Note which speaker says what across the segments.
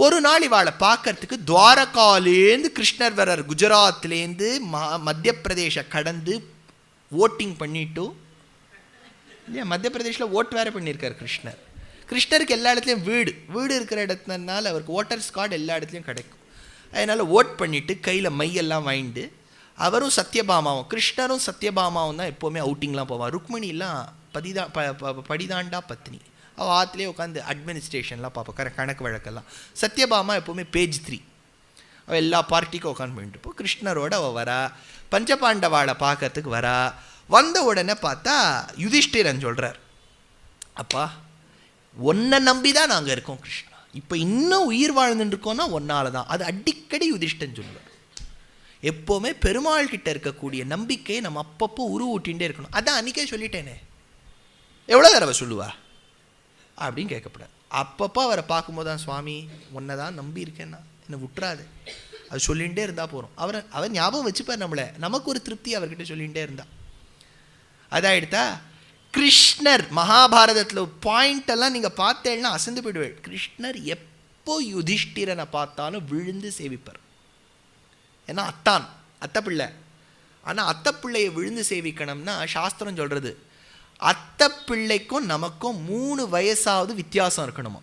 Speaker 1: ஒரு நாள் இவாளை பார்க்கறதுக்கு துவாரகாலேருந்து கிருஷ்ணர் வர்றார். குஜராத்லேருந்து மத்திய பிரதேச கடந்து ஓட்டிங் பண்ணிட்டு இல்லையா, மத்திய பிரதேஷில் ஓட்டு வேறு பண்ணியிருக்கார் கிருஷ்ணர். கிருஷ்ணருக்கு எல்லா இடத்துலையும் வீடு இருக்கிற இடத்துனால அவருக்கு ஓட்டர்ஸ் கார்டு எல்லா இடத்துலையும் கிடைக்கும். அதனால் ஓட் பண்ணிவிட்டு கையில் மையெல்லாம் வாங்கிட்டு அவரும் சத்யபாமாவும் கிருஷ்ணரும் சத்யபாமாவும் தான் எப்போவுமே அவுட்டிங்லாம் போவான். ருக்மிணிலாம் படிதாண்டா பத்னி, அவள் ஆற்றுலேயே உட்காந்து அட்மினிஸ்ட்ரேஷன்லாம் பார்ப்போம், கணக்கு வழக்கெல்லாம். சத்யபாமா எப்போவுமே பேஜ் 3, அவள் எல்லா பார்ட்டிக்கும் உட்காந்து போயிட்டு இப்போ கிருஷ்ணரோட அவள் வரா. பஞ்சபாண்டவாளை பார்க்கறதுக்கு வரா. வந்த உடனே பார்த்தா யுதிஷ்டிரன் சொல்கிறார், அப்பா ஒன்றை நம்பி தான் நாங்கள் இருக்கோம் கிருஷ்ணா, இப்போ இன்னும் உயிர் வாழ்ந்துட்டு இருக்கோன்னா ஒன்னால தான். அது அடிக்கடி யுதிஷ்டன் சொல்லுவார். எப்போவுமே பெருமாள் கிட்ட இருக்கக்கூடிய நம்பிக்கையை நம்ம அப்பப்போ உருவூட்டிகிட்டே இருக்கணும். அதான் அன்றைக்கே சொல்லிட்டேனே, எவ்வளோ தடவை சொல்லுவா அப்படின்னு கேட்கப்படாது. அப்பப்போ அவரை பார்க்கும்போது தான், சுவாமி உன்னை தான் நம்பி இருக்கேன்னா என்னை விட்டுறாது, அது சொல்லிகிட்டே இருந்தால் போகிறோம். அவர் ஞாபகம் வச்சுப்பார் நம்மளை, நமக்கு ஒரு திருப்தி அவர்கிட்ட சொல்லிகிட்டே இருந்தா. அதான் எடுத்தா கிருஷ்ணர் மகாபாரதத்தில் பாயிண்டெல்லாம் நீங்கள் பார்த்தேன்னா அசந்து போயிடுவேன். கிருஷ்ணர் எப்போ யுதிஷ்டிரனை பார்த்தாலும் விழுந்து சேவிப்பார். ஏன்னா அத்தை பிள்ளை. ஆனால் அத்தை பிள்ளையை விழுந்து சேவிக்கணும்னா சாஸ்திரம் சொல்கிறது, அத்தை பிள்ளைக்கும் நமக்கும் 3 வயசாவது வித்தியாசம் இருக்கணுமா.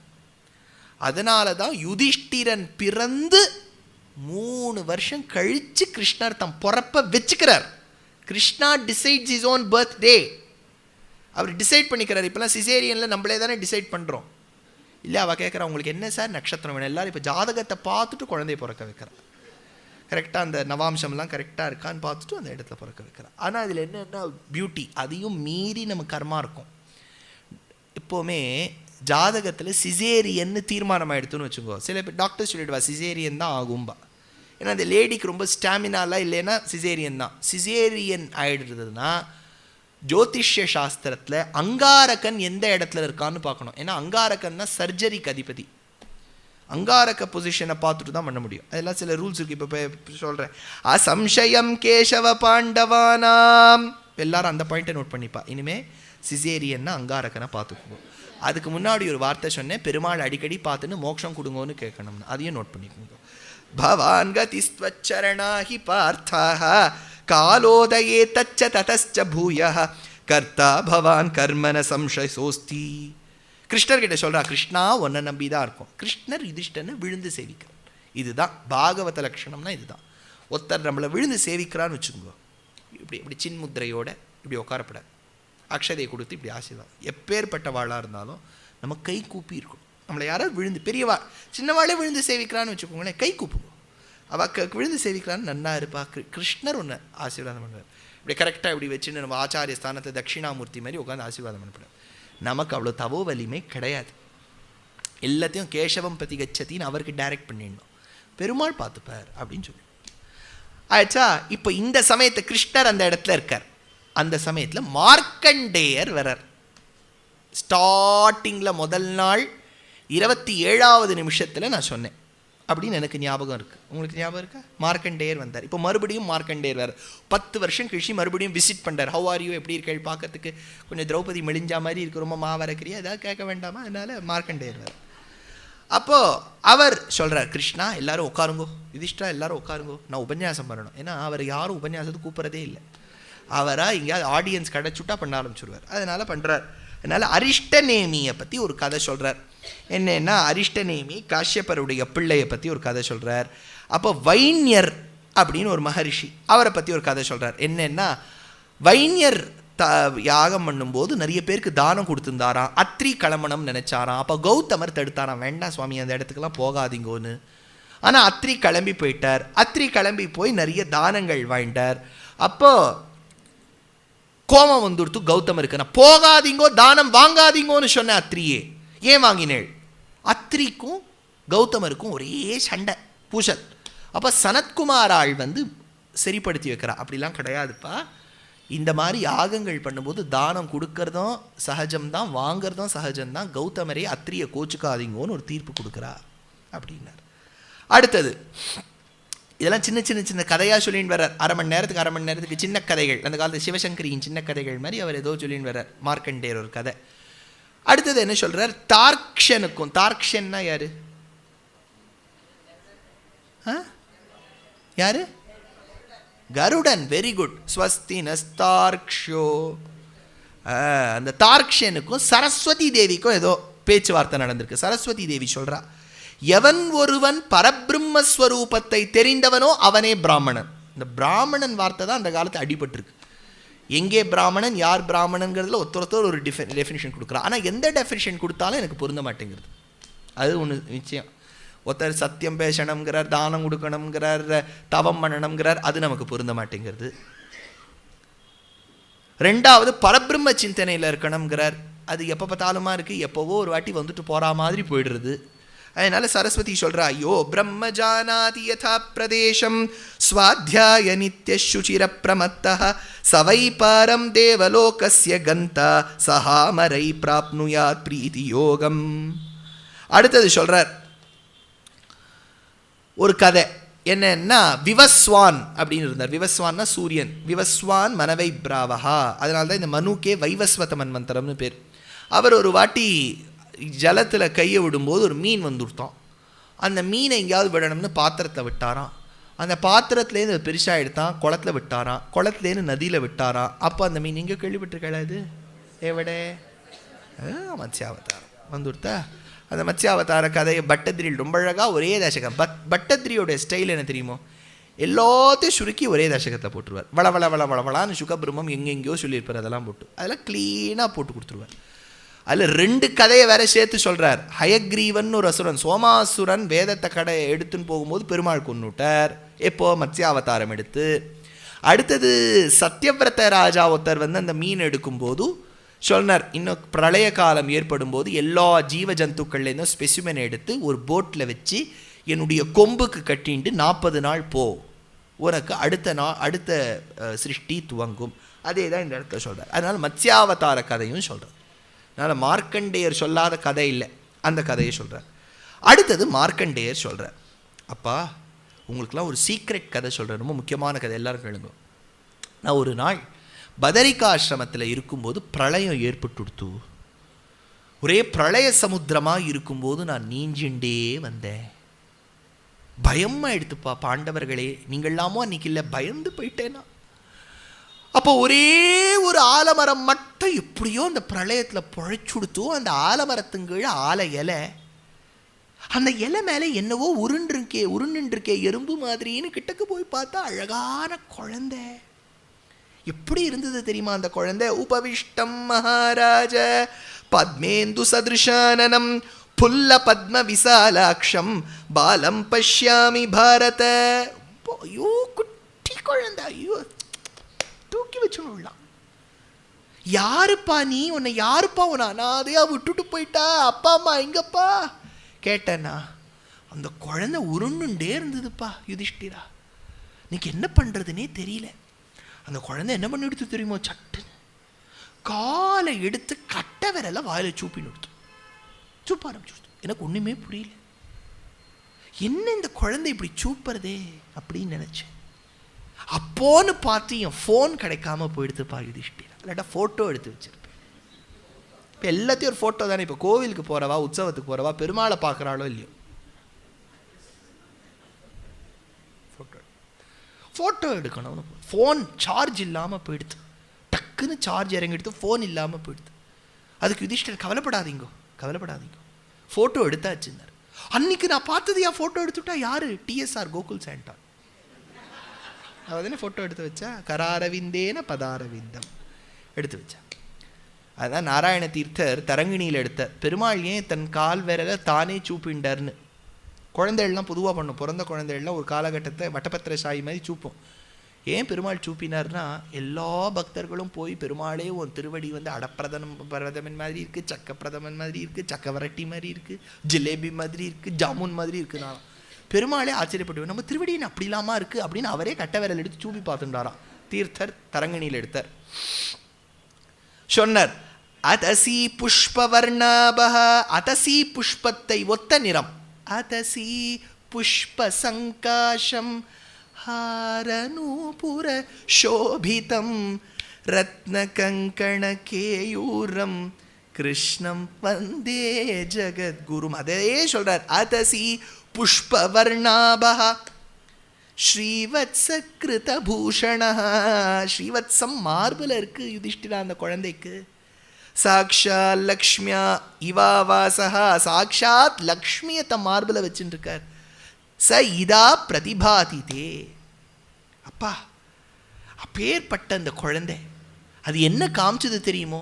Speaker 1: அதனால தான் யுதிஷ்டிரன் பிறந்து 3 வருஷம் கழித்து கிருஷ்ணர் தம் பிறப்பை வச்சுக்கிறார். Krishna decides his own birthday. அவர் டிசைட் பண்ணிக்கிறார். இப்போலாம் சிசேரியனில் நம்மளே தானே டிசைட் பண்ணுறோம் இல்லை. அவள் கேட்குறா, உங்களுக்கு என்ன சார் நட்சத்திரம் வேணும்? எல்லோரும் இப்போ ஜாதகத்தை பார்த்துட்டு குழந்தைய பிறக்க வைக்கிறார். கரெக்டாக அந்த நவாம்சம்லாம் கரெக்டாக இருக்கான்னு பார்த்துட்டு அந்த இடத்துல பிறக்க வைக்கிறார். ஆனால் அதில் என்னென்னா பியூட்டி, அதையும் மீறி நம்ம கர்மா இருக்கும். இப்போவுமே ஜாதகத்தில் சிசேரியன்னு தீர்மானம் ஆகிடுத்துன்னு வச்சுக்கோ. சில பேர் டாக்டர் சொல்லிவிடுவா சிசேரியன் தான் ஆகும்பா. ஏன்னா அந்த லேடிக்கு ரொம்ப ஸ்டாமினாலாம் இல்லைன்னா சிசேரியன் தான். சிசேரியன் ஆகிடுறதுன்னா ஜோதிஷ்ய சாஸ்திரத்தில் அங்காரகன் எந்த இடத்துல இருக்கான்னு பார்க்கணும். ஏன்னா அங்காரகன் தான் சர்ஜரிக்கு அதிபதி. அங்காரக பொசிஷனை பார்த்துட்டு தான் பண்ண முடியும். அதெல்லாம் சில ரூல்ஸ் இருக்குது. இப்போ சொல்கிறேன், அசம்சயம் கேசவ பாண்டவானாம். எல்லாரும் அந்த பாயிண்ட்டை நோட் பண்ணிப்பா. இனிமேல் சிசேரியன்னா அங்காரகனை பார்த்துக்குவோம். அதுக்கு முன்னாடி ஒரு வார்த்தை சொன்னேன், பெருமாள் அடிக்கடி பார்த்துன்னு மோட்சம் கொடுங்கன்னு கேட்கணும்னு. அதையும் நோட் பண்ணிக்கோங்க. பவான் கதிஸ்வச்சரணாஹி பார்த்தாஹ காலோதயே தச்ச ததச்ச பூயஹ கர்த்தா பவான் கர்மன சம்சயோஸ்தி. கிருஷ்ணர்கிட்ட சொல்கிறா, கிருஷ்ணா ஒன்றை நம்பி தான் இருக்கும். கிருஷ்ணர் யுதிஷ்டனை விழுந்து சேவிக்கிறார். இதுதான் பாகவத லட்சணம்னா இதுதான். ஒருத்தர் நம்மளை விழுந்து சேவிக்கிறான்னு வச்சுக்கோங்க, இப்படி சின்முத்திரையோட இப்படி உட்காரப்படாது, அக்ஷதையை கொடுத்து இப்படி ஆசீர்வாதம். எப்பேற்பட்ட வாழாக இருந்தாலும் நம்ம கை கூப்பி இருக்கணும். நம்மளை யாராவது விழுந்து பெரியவா சின்னவாளே விழுந்து சேவிக்கிறான்னு வச்சுக்கோங்களேன், கை கூப்புவோம். அவள் விழுந்து சேவிக்கிறான்னு நன்னா இருப்பா. கிருஷ்ணர் ஒன்று ஆசீர்வாதம் பண்ணுவார். இப்படி கரெக்டாக இப்படி வச்சுன்னு நம்ம ஆச்சாரிய ஸ்தானத்தை தட்சிணாமூர்த்தி மாதிரி உட்காந்து ஆசீர்வாதம் பண்ணப்படாது. நமக்கு அவ்வளோ தவோ வலிமை கிடையாது. எல்லாத்தையும் கேசவம் பற்றி கச்சத்தின்னு அவருக்கு டைரக்ட் பண்ணிடணும். பெருமாள் பார்த்துப்பார் அப்படின்னு சொல்லி ஆயிடுச்சா. இப்போ இந்த சமயத்தை கிருஷ்ணர் அந்த இடத்துல இருக்கார். அந்த சமயத்தில் மார்க்கண்டேயர் வரார். ஸ்டார்டிங்கில் முதல் நாள் 27வது நிமிஷத்தில் நான் சொன்னேன் அப்படின்னு எனக்கு ஞாபகம் இருக்குது. உங்களுக்கு ஞாபகம் இருக்கா? மார்க்கண்டேயர் வந்தார். இப்போ மறுபடியும் மார்க்கண்டேயர் வேறு 10 வருஷம் கழிச்சு மறுபடியும் விசிட் பண்ணுறார். ஹவ் ஆர் யூ, எப்படி இருக்கேள், பார்க்கறதுக்கு கொஞ்சம் திரௌபதி மெலிஞ்சா மாதிரி இருக்கு, ரொம்ப மாவரக்கிறியா, ஏதாவது கேட்க வேண்டாமா, அதனால் மார்க்கண்டேயர் வேறு. அப்போது அவர் சொல்கிறார், கிருஷ்ணா எல்லோரும் உட்காருங்கோ, யுதிஷ்டா எல்லோரும் உட்காருங்கோ, நான் உபன்யாசம் பண்ணணும். ஏன்னா அவர் யாரும் உபன்யாசத்துக்கு கூப்பிட்றதே இல்லை. அவராக எங்கேயாவது ஆடியன்ஸ் கிடச்சுட்டா பண்ண ஆரம்பிச்சுடுவார். அதனால் பண்ணுறார். அதனால் அரிஷ்டநேமியை பற்றி ஒரு கதை சொல்கிறார். என்னன்னா, அரிஷ்டநேமி காஷ்யப்பருடைய பிள்ளையை பற்றி ஒரு கதை சொல்கிறார். அப்போ வைன்யர் அப்படின்னு ஒரு மகரிஷி, அவரை பற்றி ஒரு கதை சொல்கிறார். என்னென்னா, வைன்யர் யாகம் பண்ணும்போது நிறைய பேருக்கு தானம் கொடுத்துருந்தாராம். அத்ரி கிளம்பணும்னு நினச்சாராம். அப்போ கௌதமர் தடுத்தாராம், வேண்டாம் சுவாமி அந்த இடத்துக்கெல்லாம் போகாதீங்கோன்னு. ஆனால் அத்ரி கிளம்பி போயிட்டார். அத்ரி கிளம்பி போய் நிறைய தானங்கள் வாங்கிட்டார். அப்போது கோபம் வந்துடுத்து கௌதமருக்கு, நான் போகாதீங்கோ தானம் வாங்காதீங்கோன்னு சொன்னேன் அத்ரியே, ஏன் வாங்கினேள்? அத்ரிக்கும் கௌதமருக்கும் ஒரே சண்டை பூசல். அப்போ சனத்குமாராள் வந்து சரிப்படுத்தி வைக்கிறா, அப்படிலாம் கிடையாதுப்பா, இந்த மாதிரி யாகங்கள் பண்ணும்போது தானம் கொடுக்கறதும் சகஜம்தான், வாங்கிறதும் சகஜம்தான், கௌதமரே அத்ரியை கோச்சுக்காதீங்கோன்னு ஒரு தீர்ப்பு கொடுக்குறா அப்படின்னார். அடுத்தது இதெல்லாம் சின்ன சின்ன சின்ன கதையாக சொல்லின்னு வர்றார். அரை மணி நேரத்துக்கு சின்ன கதைகள், அந்த காலத்தில் சிவசங்கரியின் சின்ன கதைகள் மாதிரி அவர் ஏதோ சொல்லின்னு வர்றார். மார்க்கண்டேயர் ஒரு கதை. அடுத்தது என்ன சொல்கிறார், தார்க்ஷனுக்கும், தார்க்ஷன்னா யார்? யாரு? கருடன். Very good. ஸ்வஸ்தி நஸ்தார்க்ஷோ. அந்த தார்க்ஷனுக்கும் சரஸ்வதி தேவிக்கும் ஏதோ பேச்சுவார்த்தை நடந்திருக்கு. சரஸ்வதி தேவி சொல்றா, எவன் ஒருவன் பரபிரம்மஸ்வரூபத்தை தெரிந்தவனோ அவனே பிராமணன். இந்த பிராமணன் வார்த்தை தான் அந்த காலத்து அடிபட்டிருக்கு. எங்கே பிராமணன், யார் பிராமணன்கிறதுல ஒருத்தர் ஒரு டெஃபினிஷன் கொடுக்குறா. ஆனால் எந்த டெஃபினிஷன் கொடுத்தாலும் எனக்கு பொருந்த மாட்டேங்கிறது. அது ஒன்று நிச்சயம். ஒருத்தர் சத்தியம் பேசணுங்கிறார், தானம் கொடுக்கணுங்கிறார், தவம் பண்ணணுங்கிறார், அது நமக்கு பொருந்த மாட்டேங்கிறது. ரெண்டாவது பரபிரம்ம சிந்தனையில் இருக்கணுங்கிறார், அது எப்போ பார்த்தாலுமா இருக்குது, எப்போவோ ஒரு வாட்டி வந்துட்டு போகிற மாதிரி போயிடுறது. அதனால சரஸ்வதி சொல்கிறா, யோ பிரம்ம ஜானாதி யதா பிரதேசம் ஸ்வாத்யாய நித்ய சுச்சிர பிரமத்தः சவை பாரம் தேவலோகஸ்ய கந்தா சஹாமரை பிராப்னுயாத் பிரீதி யோகம். அடுத்தது சொல்கிறார் ஒரு கதை. என்னன்னா, விவஸ்வான் அப்படின்னு இருந்தார். விவஸ்வான்னா சூரியன். விவஸ்வான் மனவை பிராவஹா. அதனால தான் இந்த மனுக்கே வைவஸ்வத மன்வந்தரம்னு பேர். அவர் ஒரு வாட்டி ஜலத்தில் கையை விடும்போது ஒரு மீன் வந்துவிட்டோம். அந்த மீனை எங்கேயாவது விடணும்னு பாத்திரத்தை விட்டாராம். அந்த பாத்திரத்துலேருந்து பெருசாக எடுத்தான், குளத்தில் விட்டாராம். குளத்துலேருந்து நதியில் விட்டாராம். அப்போ அந்த மீன் எங்கே கேள்விப்பட்டிருக்கா? இது எவிட மத்ஸ்யாவதாரம் வந்துவிட்டா. அந்த மத்ஸ்யாவதார கதையை பட்டத்திரியில் ரொம்ப அழகாக ஒரே தசகம். பட்டத்திரியோட ஸ்டைல் என்ன தெரியுமோ, எல்லாத்தையும் சுருக்கி ஒரே தசகத்தை போட்டுருவார். வள வளவளான்னு சுகபிரம்மம் எங்கெங்கேயோ சொல்லியிருப்பார். அதெல்லாம் போட்டு அதெல்லாம் க்ளீனாக போட்டு கொடுத்துருவார். அதில் 2 கதையை வேற சேர்த்து சொல்கிறார். ஹயக்ரீவன் ஒரு அசுரன், சோமாசுரன் வேதத்தை கடை எடுத்துன்னு போகும்போது பெருமாள் கொன்னுட்டார். எப்போ? மத்ஸ்யாவதாரம் எடுத்து. அடுத்தது சத்யவிரத ராஜா ஒருத்தர் வந்து அந்த மீன் எடுக்கும்போது சொன்னார், இன்னும் பிரளய காலம் ஏற்படும் போது எல்லா ஜீவ ஜந்துக்கள்லேருந்தும் ஸ்பெசிமென் எடுத்து ஒரு போட்டில் வச்சு என்னுடைய கொம்புக்கு கட்டின்ட்டு 40 நாள் போ, உனக்கு அடுத்த சிருஷ்டி துவங்கும். அதே தான் இந்த இடத்துல சொல்கிறார். அதனால் மத்ஸ்யாவதார கதையும் சொல்கிறார். அதனால் மார்க்கண்டேயர் சொல்லாத கதை இல்லை, அந்த கதையை சொல்கிறார். அடுத்தது மார்க்கண்டேயர் சொல்கிறார், அப்பா உங்களுக்கெல்லாம் ஒரு சீக்ரெட் கதை சொல்கிறேன், ரொம்ப முக்கியமான கதை, எல்லாரும் கேளுங்க. நான் ஒரு நாள் பதரிகாசிரமத்தில் இருக்கும்போது பிரளயம் ஏற்பட்டுடுத்து. ஒரே பிரளய சமுத்திரமாக இருக்கும்போது நான் நீஞ்சிண்டே வந்தேன். பயமாக எடுத்துப்பா பாண்டவர்களே, நீங்கள்லாமோ அன்றைக்கி இல்லை, பயந்து போயிட்டேன்னா. அப்போ ஒரே ஒரு ஆலமரம் மட்டும் எப்படியோ அந்த பிரளயத்தில் புழைச்சுடுத்தோ. அந்த ஆலமரத்துங்கீழே ஆல இலை, அந்த இலை மேலே என்னவோ உருண்டுருக்கே எறும்பு மாதிரின்னு கிட்டக்கு போய் பார்த்தா அழகான குழந்தை. எப்படி இருந்தது தெரியுமா அந்த குழந்தை? உபவிஷ்டம் மகாராஜ பத்மேந்து சதிருஷானனம் புல்ல பத்ம விசாலாட்சம் பாலம் பஷ்யாமி பாரத. ஐயோ குட்டி குழந்தை, ஐயோ தூக்கி வச்சுடலாம். யாருப்பா நீ? உன்னை யாருப்பா உன்னை அனாதையா விட்டுட்டு போயிட்டா? அப்பா அம்மா எங்கப்பா கேட்டேன்னா, அந்த குழந்தை உருண்டுண்டே இருந்ததுப்பா யுதிஷ்டிரா. இன்னைக்கு என்ன பண்ணுறதுனே தெரியல. அந்த குழந்தை என்ன பண்ணி எடுத்து தெரியுமோ, சட்டுன்னு காலை எடுத்து கட்ட விரல வாயில சூப்பின்னு எடுத்து சூப்ப ஆரம்பிச்சு. எனக்கு ஒன்றுமே புரியல, என்ன இந்த குழந்தை இப்படி சூப்புறதே அப்படின்னு நினச்சேன். அப்போன்னு பார்த்து என் ஃபோன் கிடைக்காம போயிடுத்துப்பா யுதிஷ்டிரா, இல்லாட்டா ஃபோட்டோ எடுத்து வச்சிருப்பேன். இப்போ எல்லாத்தையும் ஒரு ஃபோட்டோ தானே. இப்போ கோவிலுக்கு போகிறவா, உற்சவத்துக்கு போகிறவா, பெருமாளை பார்க்குறாளோ இல்லையோ, ஃபோட்டோ எடுக்கணும். ஃபோன் சார்ஜ் இல்லாமல் போயிடுது, டக்குன்னு சார்ஜ் இறங்கிடுது, ஃபோன் இல்லாமல் போயிடுது. அதுக்கு யுதிஷ்டர் கவலைப்படாதீங்கோ, ஃபோட்டோ எடுத்தாச்சுன்னார். அன்னைக்கு நான் பார்த்தது என் ஃபோட்டோ எடுத்துட்டா யாரு? டிஎஸ்ஆர் கோகுல் சாண்டா. அவதானே ஃபோட்டோ எடுத்து வச்சா, கராரவிந்தேன பதாரவிந்தம் எடுத்து வச்சா. அதுதான் நாராயண தீர்த்தர் தரங்கிணியில் எடுத்தார். பெருமாள் ஏன் தன் கால் விரலை தானே சூப்பிண்டார்னு. குழந்தைகள்லாம் பொதுவாக பண்ணும், பிறந்த குழந்தைகள்லாம் ஒரு காலகட்டத்தை வட்டப்பத்திர சாயி மாதிரி சூப்போம். ஏன் பெருமாள் சூப்பினார்னா, எல்லா பக்தர்களும் போய் பெருமாளே ஒரு திருவடி வந்து பிரதமன் மாதிரி இருக்குது, சக்க பிரதமன் மாதிரி இருக்குது, சக்க வரட்டி மாதிரி இருக்குது, ஜிலேபி மாதிரி இருக்குது, ஜாமுன் மாதிரி இருக்குன்னா பெருமாளே ஆச்சரியப்பட்டு, நம்ம திருவடியின் அப்படி இல்லாமா இருக்குது அப்படின்னு அவரே கட்ட விரல் எடுத்து சூப்பி பார்த்துட்டாராம். தீர்த்தர் தரங்கணியில் எடுத்தார். சொன்னார், அதசி புஷ்பவர்ணாபஹ, அதசி புஷ்பத்தை ஒத்த நிறம், அதசி புஷ்ப சங்காஷம் ஹாரநூபுர சோபிதம் ரத்ன கங்கண கேயூரம் கிருஷ்ணம் வந்தே ஜகத்குரும். அதே சொல்றார், அதசி புஷ்பவர்ணாபஹ. ஸ்ரீவத்ஸ கிருத பூஷணா, ஸ்ரீவத்சம் மார்பில் இருக்கு யுதிஷ்டிரா அந்த குழந்தைக்கு. சாக்ஷா லக்ஷ்மியா இவாவாசா, சாக்ஷாத் லக்ஷ்மியை தம் மார்பில் வச்சுட்டு இருக்கார். ச இதா பிரதிபாதிதே. அப்பா, அப்பேற்பட்ட அந்த குழந்தை அது என்ன காமிச்சது தெரியுமோ?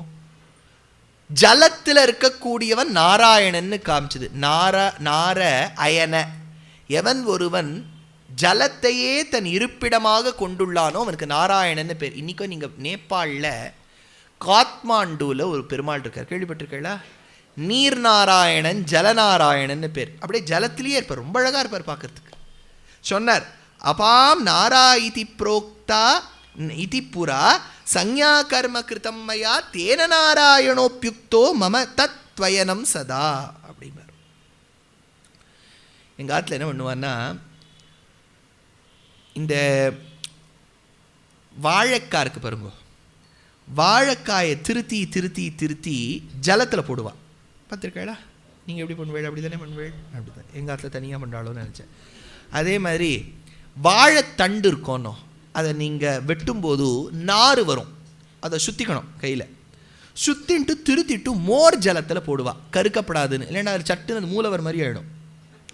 Speaker 1: ஜலத்தில் இருக்கக்கூடியவன் நாராயணன்னு காமிச்சது. நார அயன, எவன் ஒருவன் ஜலத்தையே தன் இருப்பிடமாக கொண்டுள்ளானோ அவனுக்கு நாராயணன்னு பேர். இன்றைக்கும் நீங்கள் நேபாளில் காத்மாண்டூவில் ஒரு பெருமாள் இருக்கார், கேள்விப்பட்டிருக்கீங்களா? நீர் நாராயணன், ஜலநாராயணன்னு பேர். அப்படியே ஜலத்திலேயே இருப்பார், ரொம்ப அழகாக இருப்பார் பார்க்கறதுக்கு. சொன்னார், அபாம் நாரா இதி புரோக்தா இதி புரா சஞ்ஞா கர்ம கிருதம் மயா தேன நாராயணோப்யுக்தோ மம தத்வயனம் சதா அப்படிங்கிறார். எங்கள் ஆற்றுல என்ன பண்ணுவான்னா, இந்த வாழைக்காய் இருக்கு பாருங்க, வாழைக்காயை திருத்தி திருத்தி திருத்தி ஜலத்தில் போடுவாள். பார்த்துருக்கா? நீங்கள் எப்படி பண்ணுவேள்? அப்படி தானே பண்ணுவேள்? அப்படி தான் எங்கள் ஆற்றுல தனியாக பண்ணுறாளோன்னு நினச்சேன். அதே மாதிரி வாழைத்தண்டு இருக்கோன்னோ, அதை நீங்கள் வெட்டும்போது நார் வரும், அதை சுற்றிக்கணும் கையில். சுற்றின்ட்டு திருத்திட்டு மோர் ஜலத்தில் போடுவாள், கருக்கப்படாதுன்னு. இல்லைன்னா அது சட்டுன்னு அது மூலவர் மாதிரி ஆகிடும்.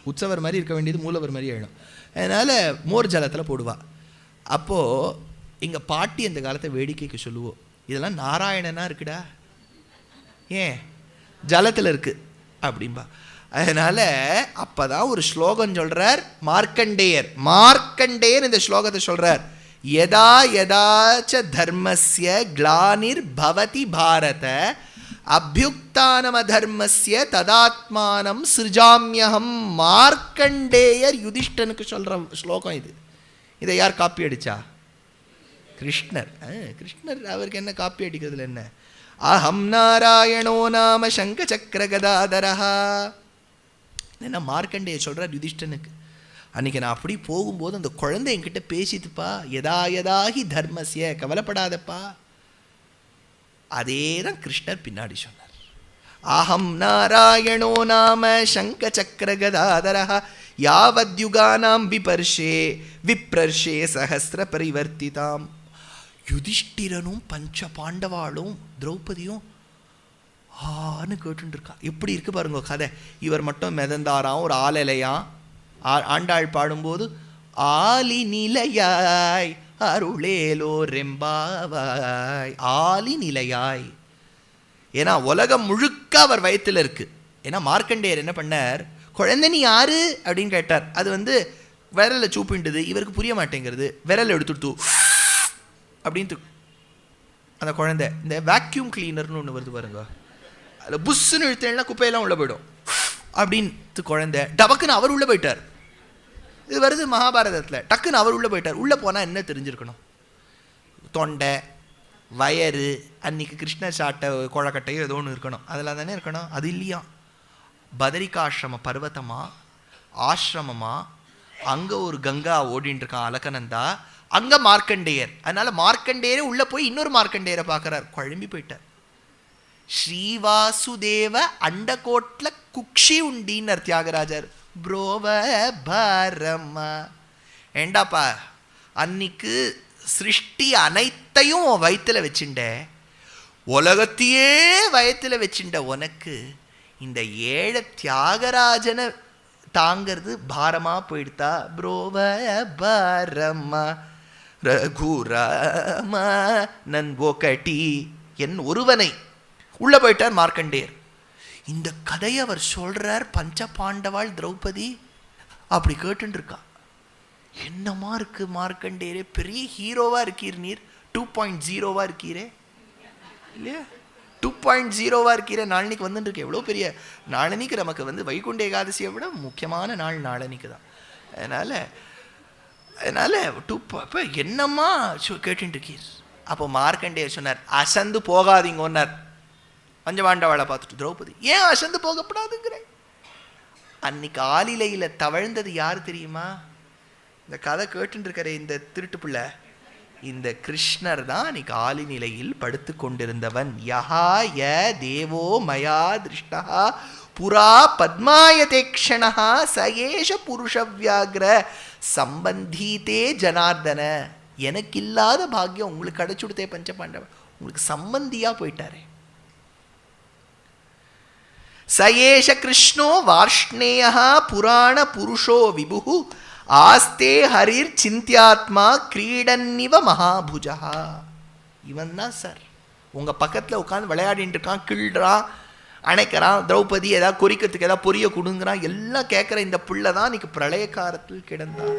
Speaker 1: உற்சவர் மாதிரி இருக்க வேண்டியது மூலவர் மாதிரி ஆகிடும். அதனால் மோர் ஜலத்தில் போடுவாள். அப்போது எங்கள் பாட்டி அந்த காலத்தை வேடிக்கைக்கு சொல்லுவோம், இதெல்லாம் நாராயணனாக இருக்குடா, ஏன் ஜலத்தில் இருக்குது அப்படின்பா. அதனால் அப்போ தான் ஒரு ஸ்லோகம் சொல்கிறார் மார்க்கண்டேயர். மார்க்கண்டேயர் இந்த ஸ்லோகத்தை சொல்கிறார், யதா யதாச்ச தர்மஸ்ய கிளானிர் பவதி பாரத அபியுக்தானம் அதர்மஸ்ய ததாத்மானம் சிருஜாமியகம். மார்க்கண்டேயர் யுதிஷ்டனுக்கு சொல்கிற ஸ்லோகம் இது. இதை யார் காப்பி அடித்தா? கிருஷ்ணர். கிருஷ்ணர் அவருக்கு என்ன காப்பி அடிக்கிறதுல என்ன? அஹம் நாராயணோ நாம சங்க சக்கர கதாதரஹா. என்ன மார்க்கண்டேயர் சொல்கிறார் யுதிஷ்டனுக்கு. அன்றைக்கி நான் அப்படி போகும்போது அந்த குழந்தை என்கிட்ட பேசித்துப்பா, யதா யதாகி தர்மஸ்ய, கவலைப்படாதப்பா. அதே தான் கிருஷ்ணர் பின்னாடி சொன்னார். அஹம் நாராயணோ நாம சங்க சக்கர கதாதரஹ யாவத்யுகானாம் விபர்ஷே விப்ரர்ஷே சஹஸ்ர பரிவர்த்திதாம். யுதிஷ்டிரனும் பஞ்ச பாண்டவாளும் திரௌபதியும் ஆன்னு கேட்டுருக்கா. எப்படி இருக்கு பாருங்க கதை. இவர் மட்டும் மிதந்தாராம் ஒரு ஆலலையாம். ஆண்டாள் பாடும்போது ஆலி நிலையாய் அருளேலோ ரெம்பாவாய். ஆலி நிலையாய், ஏன்னா உலகம் முழுக்க அவர் வயத்தில் இருக்கு. ஏன்னா மார்க்கண்டேயர் என்ன பண்ணார், குழந்தை நீ யாரு அப்படின்னு கேட்டார். அது விரலை சூப்பின்ட்டுது, இவருக்கு புரிய மாட்டேங்கிறது. விரல் எடுத்துட்டு அப்படின்ட்டு அந்த குழந்தை, இந்த வேக்யூம் கிளீனர்னு ஒன்று வருது பாருங்க, அதில் புஷ்ஷுன்னு இழுத்தேன்னா குப்பையெல்லாம் உள்ளே போயிடும் அப்படின்ட்டு குழந்தை. டபக்குன்னு அவர் உள்ளே போயிட்டார். இது வருது மகாபாரதத்தில். டக்குன்னு அவர் உள்ளே போயிட்டார். உள்ளே போனால் என்ன தெரிஞ்சிருக்கணும்? தொண்டை, வயறு, அன்னைக்கு கிருஷ்ண சாட்டை குழக்கட்டையோ ஏதோ ஒன்று இருக்கணும். அதெல்லாம் தானே இருக்கணும். அது இல்லையா. பதரிகாசிரம பர்வதமா, ஆசிரமமா, அங்கே ஒரு கங்கா ஓடின்னு இருக்கான் அலக்கனந்தா, அங்கே மார்க்கண்டேயர். அதனால் மார்க்கண்டேயரே உள்ளே போய் இன்னொரு மார்க்கண்டேயரை பார்க்குறார். குழம்பி போயிட்டார். ஸ்ரீவாசுதேவ அண்டகோட்டில் குக்ஷி உண்டின்னர் தியாகராஜர். புரோவ பாரம்மா, ஏண்டாப்பா அன்னைக்கு சிருஷ்டி அனைத்தையும் வயிற்றில் வச்சுட்ட, உலகத்தையே வயத்தில் வச்சுட்ட உனக்கு இந்த ஏழை தியாகராஜனை தாங்கிறது பாரமா போயிடுதா? புரோவ பாரம்மா ரகுராமா நன் ஒகட்டி என் ஒருவனை. உள்ள போயிட்டார் மார்க்கண்டேயர். இந்த கதையை அவர் சொல்றார். பஞ்ச பாண்டவாள் திரௌபதி அப்படி கேட்டுருக்கா. என்னமா இருக்கு மார்க்கண்டேயரே, பெரிய ஹீரோவா இருக்கீர் நீர். 2.0 இருக்கீரே இல்லையா? 2.0 இருக்கீரே. நாளன்னைக்கு வந்துருக்கு. எவ்வளோ பெரிய நாளன்னைக்கு நமக்கு வைகுண்ட ஏகாதசியை விட முக்கியமான நாள் நாளன்னைக்கு தான். அதனால என்னம்மா கேட்டுட்டு இருக்கீர். அப்போ மார்க்கண்டேயர் சொன்னார், அசந்து போகாதீங்கன்னார். பஞ்சபாண்டவாளை பார்த்துட்டு திரௌபதி, ஏன் அசந்து போகப்படாதுங்கிற? அன்னைக்கு ஆலிலையில் தவழ்ந்தது யார் தெரியுமா? இந்த கதை கேட்டுட்டு இருக்கிற இந்த திருட்டு பிள்ளை, இந்த கிருஷ்ணர் தான் அன்னைக்கு ஆலி நிலையில் படுத்து கொண்டிருந்தவன். யஹா ய தேவோ மயா திருஷ்டா புரா பத்மாயதே க்ஷணஹ சயேஷ புருஷ வியாக்ர சம்பந்தீதே ஜனார்தன. எனக்கு இல்லாத பாக்கியம் உங்களுக்கு கிடைச்சுடுத்தே பஞ்ச பாண்டவன், உங்களுக்கு சம்பந்தியா போயிட்டாரே. சயேஷ கிருஷ்ணோ வார்ஷ்ணேய புராண புருஷோ விபு ஆஸ்தே ஹரிர் சிந்தியாத்மா கிரீடன்னிவ மகாபுஜா. இவன் தான் சார் உங்கள் பக்கத்தில் உட்காந்து விளையாடிட்டு இருக்கான், கிள்றான், அணைக்கிறான், திரௌபதி ஏதாவது குறிக்கிறதுக்கு ஏதாவது பொரிய கொடுங்கிறான், எல்லாம் கேட்குற இந்த பிள்ளை தான் இன்னைக்கு பிரளய காலத்தில் கிடந்தான்.